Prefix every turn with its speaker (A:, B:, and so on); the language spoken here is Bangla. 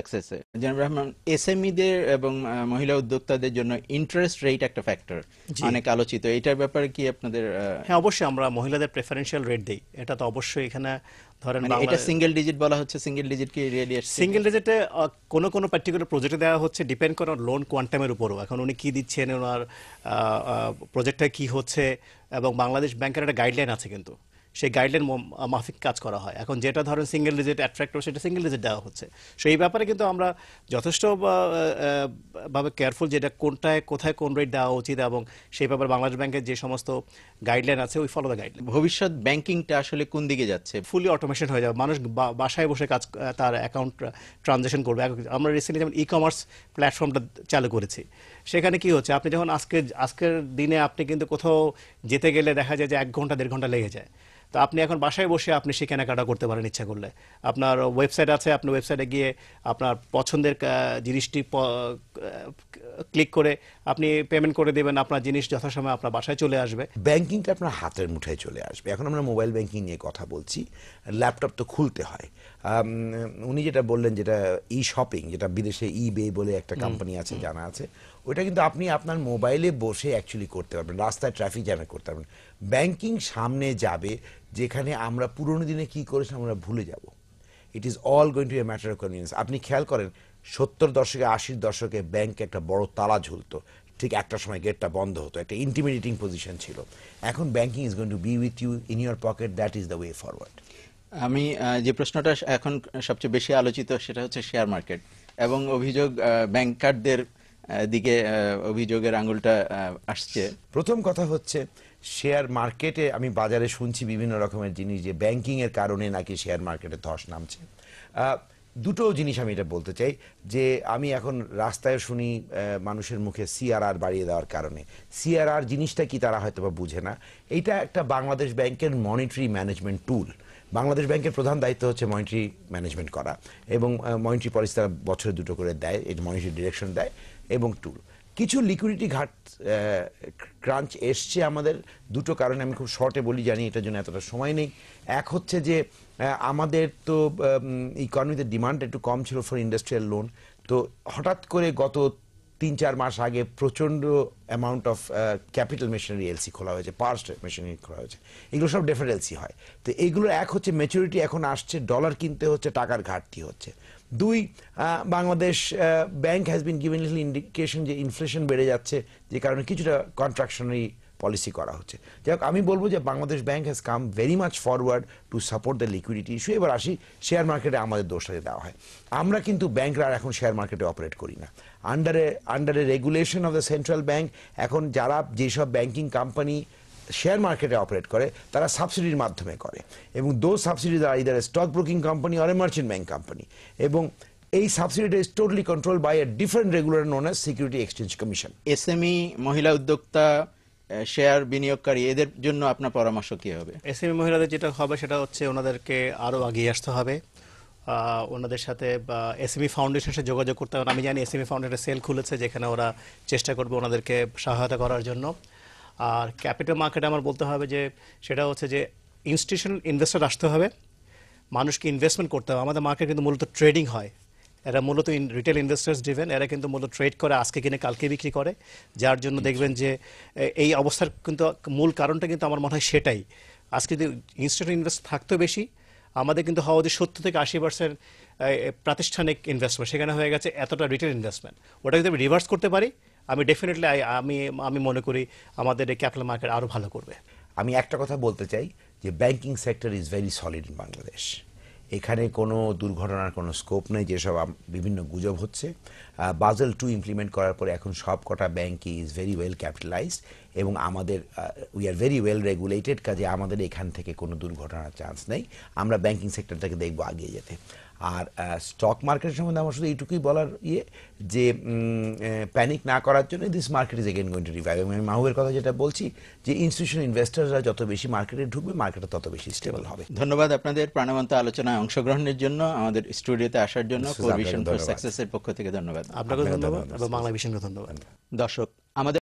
A: সাকসেসে জনাব রহমান, এসএমইদের এবং মহিলা উদ্যোক্তাদের জন্য ইন্টারেস্ট রেট একটা ফ্যাক্টর,
B: জি
A: অনেক আলোচিত। এটার ব্যাপারে কি আপনাদের
B: হ্যাঁ, অবশ্যই আমরা মহিলাদের প্রেফারেন্সিয়াল রেট দিই। এটা তো অবশ্যই এখানে ধরেন
A: মানে এটা সিঙ্গেল ডিজিট বলা হচ্ছে, সিঙ্গেল ডিজিট কি রিয়েলি আসছে?
B: সিঙ্গেল ডিজিটে কোনো কোনো পার্টিকুলার প্রজেক্টে দেওয়া হচ্ছে, ডিপেন্ড করে লোন কোয়ান্টামের উপরও। এখন উনি কি দিচ্ছেন, ওনার প্রজেক্টটা কি হচ্ছে, এবং বাংলাদেশ ব্যাংকের একটা গাইডলাইন আছে, কিন্তু সেই গাইডলাইন মাফিক কাজ করা হয়। এখন যেটা ধরেন সিঙ্গেল ডিজিট অ্যাট্রাক্টর, সেটা সিঙ্গেল ডিজিট দেওয়া হচ্ছে। সো এই ব্যাপারে কিন্তু আমরা যথেষ্ট ভাবে কেয়ারফুল, যেটা কোনটায় কোথায় কোন রেট দেওয়া উচিত, এবং সেই ব্যাপারে বাংলাদেশ ব্যাংকের যে সমস্ত গাইডলাইন আছে, উই ফলো দ্য গাইডলাইন।
A: ভবিষ্যৎ ব্যাংকিংটা আসলে কোন দিকে যাচ্ছে?
B: ফুলি অটোমেশন হয়ে যাবে, মানুষ বাসায় বসে কাজ, তার অ্যাকাউন্ট ট্রানজ্যাকশন করবে। আমরা রিসেন্টলি যেমন ই কমার্স প্ল্যাটফর্মটা চালু করেছি। সেখানে কি হচ্ছে, আপনি যখন আজকের দিনে আপনি কিন্তু কোথাও যেতে গেলে দেখা যায় যে 1 ঘন্টা 1.5 ঘন্টা লেগে যায়। তো আপনি এখন বাসায় বসে আপনি সে কেনাকাটা করতে পারেন ইচ্ছা করলে। আপনার ওয়েবসাইট আছে, আপনি ওয়েবসাইটে গিয়ে আপনার পছন্দের জিনিসটি ক্লিক করে আপনি পেমেন্ট করে দেবেন, আপনার জিনিস যথাসময়ে আপনার বাসায় চলে আসবে।
C: ব্যাংকিংটা আপনার হাতের মুঠোয় চলে আসবে। এখন আমরা মোবাইল ব্যাংকিং নিয়ে কথা বলছি, ল্যাপটপ তো খুলতে হয়। উনি যেটা বললেন, যেটা ই শপিং, যেটা বিদেশে ইবে বলে একটা কোম্পানি আছে, জানা আছে, ওইটা কিন্তু আপনি আপনার মোবাইলে বসে অ্যাকচুয়ালি করতে পারবেন, রাস্তায় ট্রাফিক জ্যামে করতে পারবেন। ব্যাংকিং সামনে যাবে, যেখানে আমরা পুরোনো দিনে কি করেছিলাম আমরা ভুলে যাব। It is all going to a matter of convenience. আপনি খেয়াল করেন 70 দশকে 80 দশকে ব্যাংকে একটা বড় তালা ঝুলতো, ঠিক একটা সময় গেটটা বন্ধ হতো, একটা ইন্টিমিডেটিং পজিশন ছিল। এখন banking is going to be with you in your pocket, that is the way forward.
A: আমি যে প্রশ্নটা এখন সবচেয়ে বেশি আলোচিত, সেটা হচ্ছে শেয়ার মার্কেট এবং অভিযোগ, ব্যাংকারদের দিকে অভিযোগের আঙুলটা আসছে।
C: প্রথম কথা হচ্ছে, শেয়ার মার্কেটে আমি বাজারে শুনছি বিভিন্ন রকমের জিনিস, যে ব্যাংকিং এর কারণে নাকি শেয়ার মার্কেটে ধস নামছে। দুটো জিনিস আমি এটা বলতে চাই, যে আমি এখন রাস্তায় শুনি মানুষের মুখে সিআরআর বাড়িয়ে দেওয়ার কারণে। সিআরআর জিনিসটা কি তারা হয়তো বা বুঝে না। এইটা একটা বাংলাদেশ ব্যাংকের মনিটারি ম্যানেজমেন্ট টুল। বাংলাদেশ ব্যাংকের প্রধান দায়িত্ব হচ্ছে মনিটারি ম্যানেজমেন্ট করা, এবং মনিটারি পলিসি তারা বছরে 2টো করে দেয়, এই মনিটারি ডিরেকশন দেয় এবং টুল। কিছু লিকুইডিটি ক্রাঞ্চ এসছে আমাদের, দুটো কারণে আমি খুব শর্টে বলি, জানি এটার জন্য এতটা সময় নেই। এক হচ্ছে যে আমাদের তো ইকোনমিতে ডিমান্ড একটু কম ছিল ফর ইন্ডাস্ট্রিয়াল লোন। তো হঠাৎ করে গত 3-4 মাস আগে প্রচণ্ড amount of capital machinery LC খোলা হয়েছে, পাওয়ার মেশিনারি খোলা হয়েছে। এগুলো সব ডেফারেন্ট এলসি হয়। তো এগুলো এক হচ্ছে ম্যাচুরিটি এখন আসছে, ডলার কিনতে হচ্ছে, টাকার ঘাটতি হচ্ছে। 2, Bangladesh bank has been given little indication যে ইনফ্লেশন বেড়ে যাচ্ছে, যে কারণে কিছুটা কন্ট্রাকশনারি পলিসি করা হচ্ছে। যাই হোক, আমি বলবো যে Bangladesh bank has come very much forward to support the liquidity issue. এবার আসি, শেয়ার মার্কেটে আমাদের দোষটা দেওয়া হয়। আমরা কিন্তু ব্যাংকরা এখন শেয়ার মার্কেটে অপারেট করি না। আন্ডারে regulation of the central bank, এখন যারা যেসব ব্যাংকিং কোম্পানি শেয়ার মার্কেটে অপারেট করে, তারা সাবসিডির মাধ্যমে করে, এবং দোজ সাবসিডিজ আর either stock broking company or a merchant bank company, এবং এই সাবসিডিটা is totally control by a different regulator known as security exchange commission.
A: SME, মহিলা উদ্যোক্তা, শেয়ার বিনিয়োগকারী, এদের জন্য আপনার পরামর্শ কি হবে?
B: এসএমই মহিলাদের যেটা হবে, সেটা হচ্ছে ওনাদেরকে আরও এগিয়ে আসতে হবে। ওনাদের সাথে এসএমই ফাউন্ডেশনের সাথে যোগাযোগ করতে হবে। আমি জানি এসএমই ফাউন্ডেশন সেল খুলেছে, যেখানে ওরা চেষ্টা করবে ওনাদেরকে সহায়তা করার জন্য। আর ক্যাপিটাল মার্কেটে আমার বলতে হবে যে সেটা হচ্ছে যে ইনস্টিটিউশনাল ইনভেস্টর আসতে হবে, মানুষকে ইনভেস্টমেন্ট করতে হবে। আমাদের মার্কেট কিন্তু মূলত ট্রেডিং হয়, এরা মূলত রিটেল ইনভেস্টার্স ড্রিভেন, এরা কিন্তু মূলত ট্রেড করে, আজকে কিনে কালকে বিক্রি করে, যার জন্য দেখবেন যে এই অবস্থার কিন্তু মূল কারণটা কিন্তু আমার মনে হয় সেটাই। আজকে যদি ইনস্টিটিউশনাল ইনভেস্ট থাকতো বেশি, আমাদের কিন্তু হওয়া উচিত 70-80% প্রাতিষ্ঠানিক ইনভেস্টমেন্ট, সেখানে হয়ে গেছে এতটা রিটেল ইনভেস্টমেন্ট। ওটা যদি আমি রিভার্স করতে পারি, আমি ডেফিনেটলি আমি মনে করি আমাদের এই ক্যাপিটাল মার্কেট আরও ভালো করবে।
C: আমি একটা কথা বলতে চাই, যে banking sector is very solid in Bangladesh. এখানে কোনো দুর্ঘটনার কোনো স্কোপ নেই, যেসব বিভিন্ন গুজব হচ্ছে। বাজেল 2 ইমপ্লিমেন্ট করার পরে এখন সব কটা ব্যাংকই ইজ ভেরি ওয়েল ক্যাপিটালাইজড, এবং আমাদের we are very well regulated, কাজে আমাদের এখান থেকে কোনো দুর্ঘটনার চান্স নেই। আমরা ব্যাংকিং সেক্টরটাকে দেখবো আগিয়ে যেতে। আর স্টক মার্কেটের সম্বন্ধে আমার শুধু এইটুকুই বলার যে প্যানিক না করার জন্য, this market is again going to revive. আমি মাহবুবের কথা যেটা বলছি, যে ইনস্টিটিউশনাল ইনভেস্টাররা যত বেশি মার্কেটে ঢুকবে, মার্কেটটা তত বেশি স্টেবল হবে।
A: ধন্যবাদ আপনাদের প্রাণবন্ত আলোচনায় অংশগ্রহণের জন্য, আমাদের স্টুডিওতে আসার জন্য। কোর ভিশন ফর সাকসেসের পক্ষ থেকে ধন্যবাদ।
B: আপনাকে ধন্যবাদ এবং বাংলা ভিশনকে ধন্যবাদ।
A: দর্শক, আমাদের